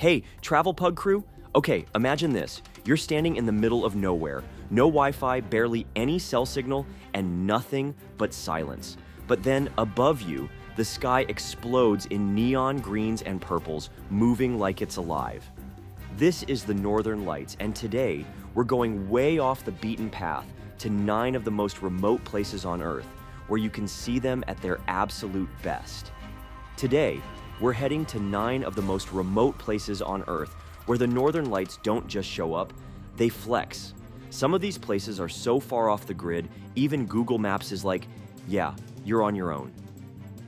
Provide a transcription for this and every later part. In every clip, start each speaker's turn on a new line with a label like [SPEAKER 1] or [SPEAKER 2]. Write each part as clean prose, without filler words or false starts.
[SPEAKER 1] Hey, travel pug crew? Okay, imagine this. You're standing in the middle of nowhere. No Wi-Fi, barely any cell signal, and nothing but silence. But then above you, the sky explodes in neon greens and purples, moving like it's alive. This is the Northern Lights, and today we're going way off the beaten path to 9 of the most remote places on Earth, where you can see them at their absolute best. Today, we're heading to 9 of the most remote places on Earth, where the Northern Lights don't just show up, they flex. Some of these places are so far off the grid, even Google Maps is like, yeah, you're on your own.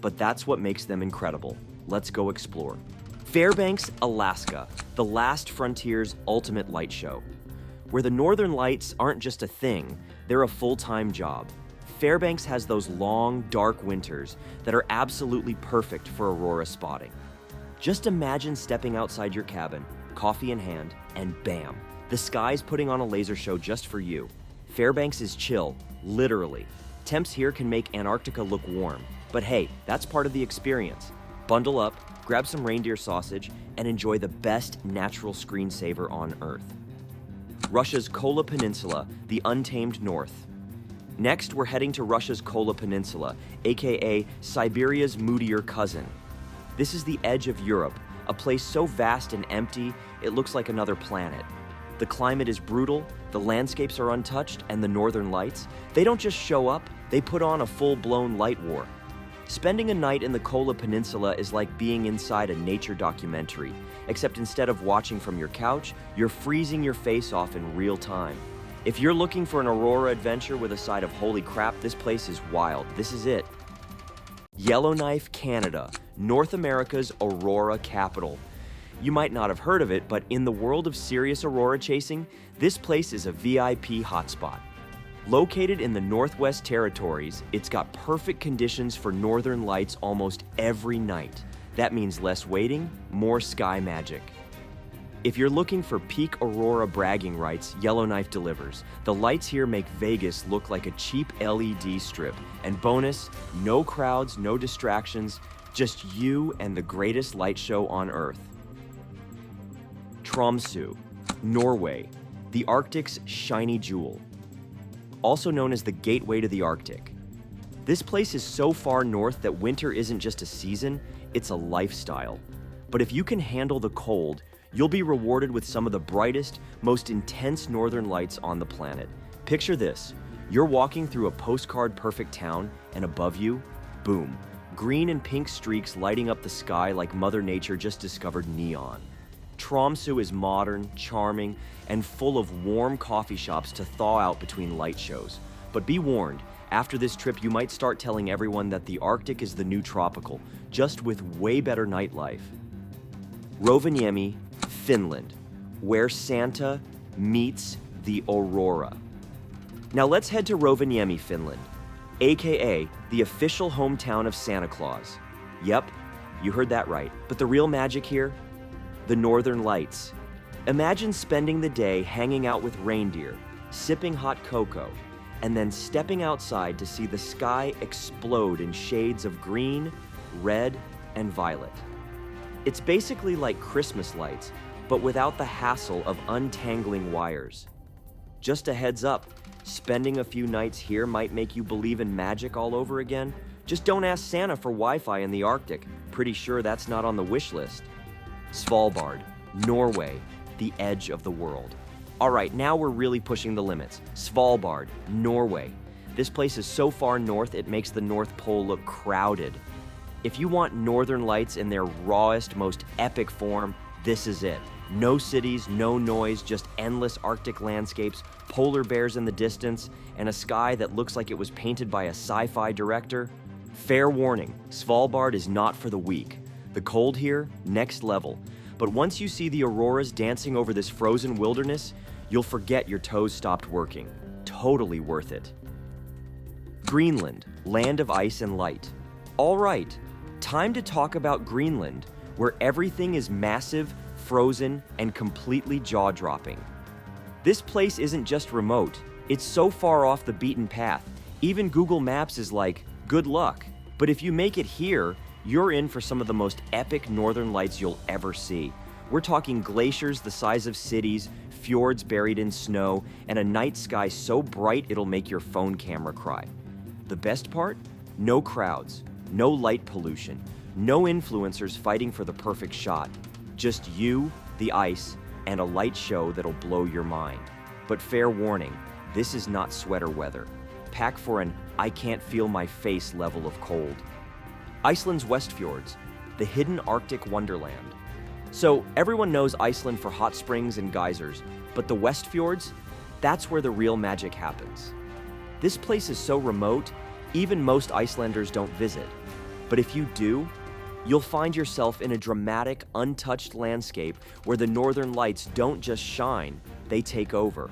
[SPEAKER 1] But that's what makes them incredible. Let's go explore. Fairbanks, Alaska, the last frontier's ultimate light show. Where the Northern Lights aren't just a thing, they're a full-time job. Fairbanks has those long, dark winters that are absolutely perfect for aurora spotting. Just imagine stepping outside your cabin, coffee in hand, and bam, the sky's putting on a laser show just for you. Fairbanks is chill, literally. Temps here can make Antarctica look warm, but hey, that's part of the experience. Bundle up, grab some reindeer sausage, and enjoy the best natural screensaver on Earth. Russia's Kola Peninsula, the untamed north. Next, we're heading to Russia's Kola Peninsula, aka Siberia's moodier cousin. This is the edge of Europe, a place so vast and empty, it looks like another planet. The climate is brutal, the landscapes are untouched, and the Northern Lights, they don't just show up, they put on a full-blown light war. Spending a night in the Kola Peninsula is like being inside a nature documentary, except instead of watching from your couch, you're freezing your face off in real time. If you're looking for an aurora adventure with a side of holy crap, this place is wild. This is it. Yellowknife, Canada, North America's aurora capital. You might not have heard of it, but in the world of serious aurora chasing, this place is a VIP hotspot. Located in the Northwest Territories, it's got perfect conditions for northern lights almost every night. That means less waiting, more sky magic. If you're looking for peak aurora bragging rights, Yellowknife delivers. The lights here make Vegas look like a cheap LED strip. And bonus, no crowds, no distractions, just you and the greatest light show on Earth. Tromsø, Norway, the Arctic's shiny jewel. Also known as the gateway to the Arctic. This place is so far north that winter isn't just a season, it's a lifestyle. But if you can handle the cold, you'll be rewarded with some of the brightest, most intense northern lights on the planet. Picture this, you're walking through a postcard-perfect town, and above you, boom, green and pink streaks lighting up the sky like Mother Nature just discovered neon. Tromsø is modern, charming, and full of warm coffee shops to thaw out between light shows. But be warned, after this trip you might start telling everyone that the Arctic is the new tropical, just with way better nightlife. Rovaniemi, Finland, where Santa meets the aurora. Now let's head to Rovaniemi, Finland, aka the official hometown of Santa Claus. Yep, you heard that right. But the real magic here? The Northern Lights. Imagine spending the day hanging out with reindeer, sipping hot cocoa, and then stepping outside to see the sky explode in shades of green, red, and violet. It's basically like Christmas lights, but without the hassle of untangling wires. Just a heads up, spending a few nights here might make you believe in magic all over again. Just don't ask Santa for Wi-Fi in the Arctic. Pretty sure that's not on the wish list. Svalbard, Norway, the edge of the world. All right, now we're really pushing the limits. Svalbard, Norway. This place is so far north, it makes the North Pole look crowded. If you want northern lights in their rawest, most epic form, this is it. No cities, no noise, just endless Arctic landscapes, polar bears in the distance, and a sky that looks like it was painted by a sci-fi director. Fair warning, Svalbard is not for the weak. The cold here, next level. But once you see the auroras dancing over this frozen wilderness, you'll forget your toes stopped working. Totally worth it. Greenland, land of ice and light. All right, time to talk about Greenland, where everything is massive, frozen, and completely jaw-dropping. This place isn't just remote, it's so far off the beaten path. Even Google Maps is like, good luck. But if you make it here, you're in for some of the most epic northern lights you'll ever see. We're talking glaciers the size of cities, fjords buried in snow, and a night sky so bright it'll make your phone camera cry. The best part? No crowds, no light pollution, no influencers fighting for the perfect shot. Just you, the ice, and a light show that'll blow your mind. But fair warning, this is not sweater weather. Pack for an I can't feel my face level of cold. Iceland's West Fjords, the hidden Arctic wonderland. So everyone knows Iceland for hot springs and geysers, but the West Fjords, that's where the real magic happens. This place is so remote, even most Icelanders don't visit. But if you do, you'll find yourself in a dramatic, untouched landscape where the northern lights don't just shine, they take over.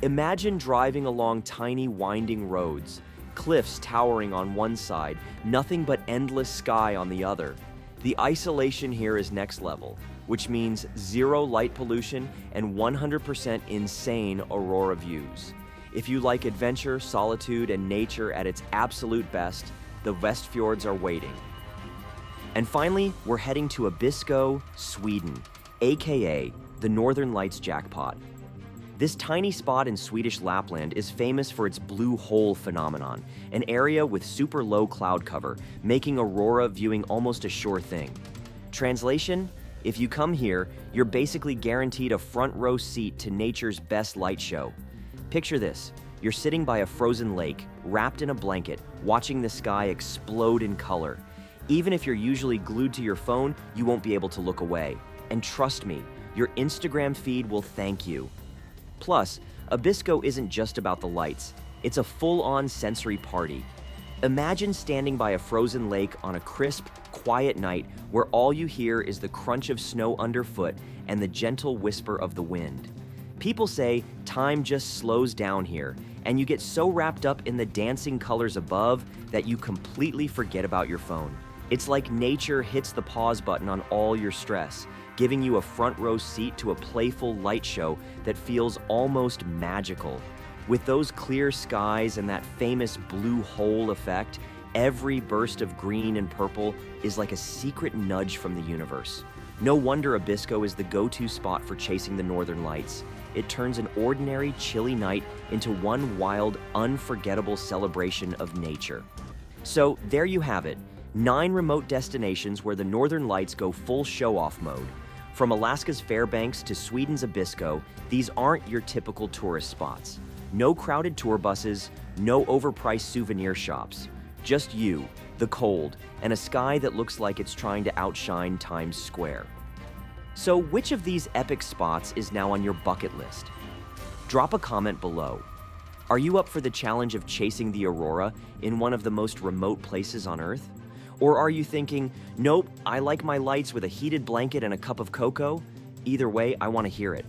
[SPEAKER 1] Imagine driving along tiny, winding roads, cliffs towering on one side, nothing but endless sky on the other. The isolation here is next level, which means zero light pollution and 100% insane aurora views. If you like adventure, solitude, and nature at its absolute best, the West Fjords are waiting. And finally, we're heading to Abisko, Sweden, aka the Northern Lights jackpot. This tiny spot in Swedish Lapland is famous for its blue hole phenomenon, an area with super low cloud cover, making aurora viewing almost a sure thing. Translation? If you come here, you're basically guaranteed a front row seat to nature's best light show. Picture this, you're sitting by a frozen lake, wrapped in a blanket, watching the sky explode in color. Even if you're usually glued to your phone, you won't be able to look away. And trust me, your Instagram feed will thank you. Plus, Abisko isn't just about the lights, it's a full-on sensory party. Imagine standing by a frozen lake on a crisp, quiet night where all you hear is the crunch of snow underfoot and the gentle whisper of the wind. People say time just slows down here, and you get so wrapped up in the dancing colors above that you completely forget about your phone. It's like nature hits the pause button on all your stress, giving you a front row seat to a playful light show that feels almost magical. With those clear skies and that famous blue hole effect, every burst of green and purple is like a secret nudge from the universe. No wonder Abisko is the go-to spot for chasing the northern lights. It turns an ordinary, chilly night into one wild, unforgettable celebration of nature. So there you have it, 9 remote destinations where the northern lights go full show-off mode. From Alaska's Fairbanks to Sweden's Abisko, these aren't your typical tourist spots. No crowded tour buses, no overpriced souvenir shops. Just you, the cold, and a sky that looks like it's trying to outshine Times Square. So which of these epic spots is now on your bucket list? Drop a comment below. Are you up for the challenge of chasing the aurora in one of the most remote places on Earth? Or are you thinking, nope, I like my lights with a heated blanket and a cup of cocoa? Either way, I want to hear it.